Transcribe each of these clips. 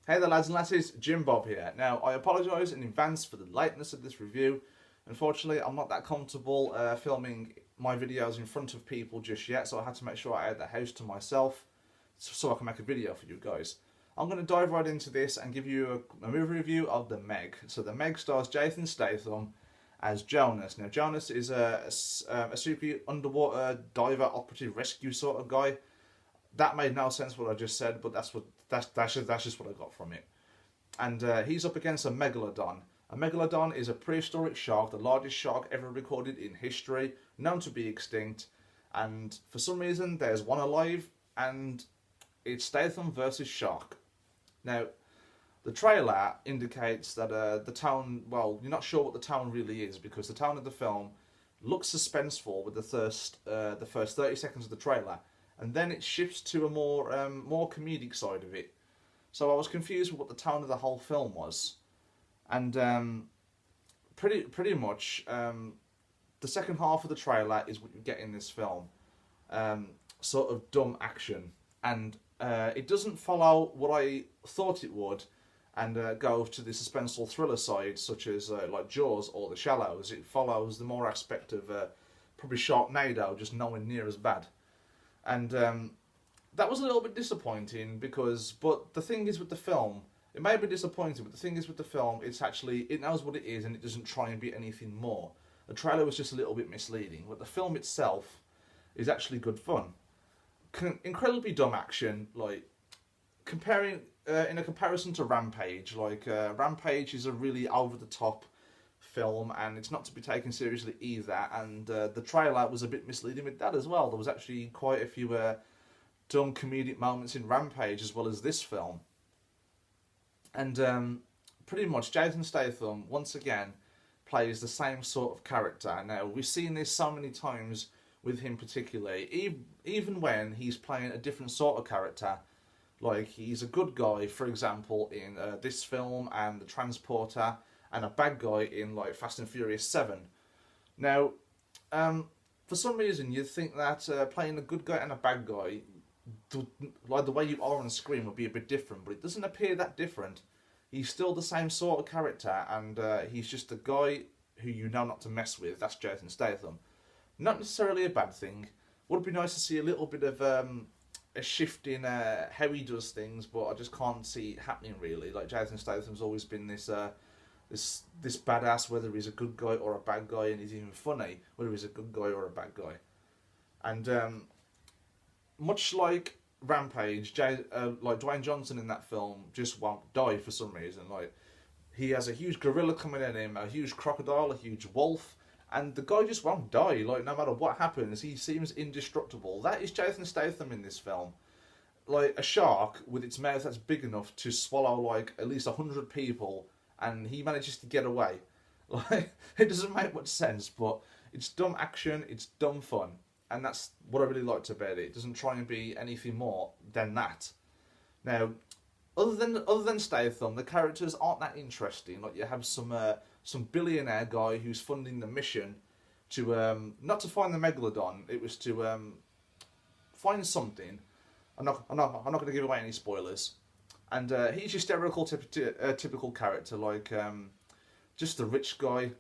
Hey there lads and lasses, Jim Bob here. Now I apologise in advance for the lateness of this review. Unfortunately I'm not that comfortable filming my videos in front of people just yet, so I had to make sure I had the house to myself so I can make a video for you guys. I'm going to dive right into this and give you a movie review of the Meg. So the Meg stars Jason Statham as Jonas. Now Jonas is a super underwater diver operative rescue sort of guy. That made no sense what I just said, but that's just what I got from it. And he's up against a Megalodon. A Megalodon is a prehistoric shark, the largest shark ever recorded in history, known to be extinct. And for some reason, there's one alive, and it's Statham versus shark. Now, the trailer indicates that the tone, well, you're not sure what the tone really is, because the tone of the film looks suspenseful with the first 30 seconds of the trailer. And then it shifts to a more comedic side of it. So I was confused with what the tone of the whole film was, and pretty much the second half of the trailer is what you get in this film, sort of dumb action, and it doesn't follow what I thought it would, and go to the suspenseful thriller side, such as like Jaws or The Shallows. It follows the more aspect of probably Sharknado, just nowhere near as bad. And that was a little bit disappointing but the thing is with the film, it may be disappointing, but the thing is with the film, it knows what it is and it doesn't try and be anything more. The trailer was just a little bit misleading, but the film itself is actually good fun. Incredibly dumb action, like in a comparison to Rampage. Rampage is a really over the top film, and it's not to be taken seriously either, and the trailer was a bit misleading with that as well. There was actually quite a few dumb comedic moments in Rampage as well as this film, and pretty much Jason Statham once again plays the same sort of character. Now we've seen this so many times with him, particularly even when he's playing a different sort of character. Like he's a good guy, for example, in this film and The Transporter, and a bad guy in like Fast and Furious 7. Now, for some reason you'd think that playing a good guy and a bad guy, like the way you are on screen, would be a bit different, but it doesn't appear that different. He's still the same sort of character, and he's just a guy who you know not to mess with. That's Jason Statham. Not necessarily a bad thing. Would be nice to see a little bit of a shift in how he does things, but I just can't see it happening really. Like Jason Statham's always been this badass, whether he's a good guy or a bad guy, and he's even funny whether he's a good guy or a bad guy. And much like Rampage, like Dwayne Johnson in that film just won't die for some reason. Like he has a huge gorilla coming at him, a huge crocodile, a huge wolf, and the guy just won't die. Like no matter what happens, he seems indestructible. That is Jason Statham in this film. Like a shark with its mouth that's big enough to swallow like at least 100 people, and he manages to get away. Like it doesn't make much sense, but it's dumb action, it's dumb fun, and that's what I really liked about it. It doesn't try and be anything more than that. Now, other than Statham, the characters aren't that interesting. Like you have some billionaire guy who's funding the mission to not to find the Megalodon. It was to find something. I'm not going to give away any spoilers. And he's your typical character, like just a rich guy,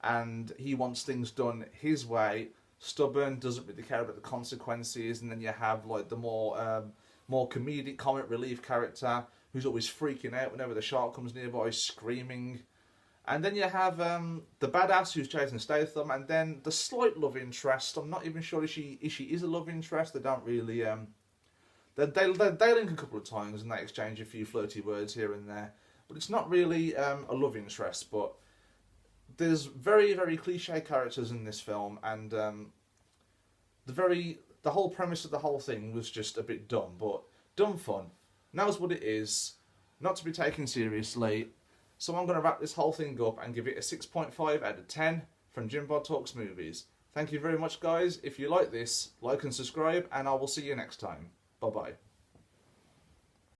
and he wants things done his way. Stubborn, doesn't really care about the consequences. And then you have like the more comedic, comic relief character who's always freaking out whenever the shark comes nearby, screaming. And then you have the badass who's Jason Statham, and then the slight love interest. I'm not even sure if she is a love interest. They don't really They link a couple of times and they exchange a few flirty words here and there, but it's not really a love interest. But there's very, very cliche characters in this film, and the whole premise of the whole thing was just a bit dumb, but dumb fun. Knows what it is, not to be taken seriously. So I'm going to wrap this whole thing up and give it a 6.5 out of 10 from Jim Bob Talks Movies. Thank you very much, guys. If you like this, like and subscribe, and I will see you next time. Bye-bye.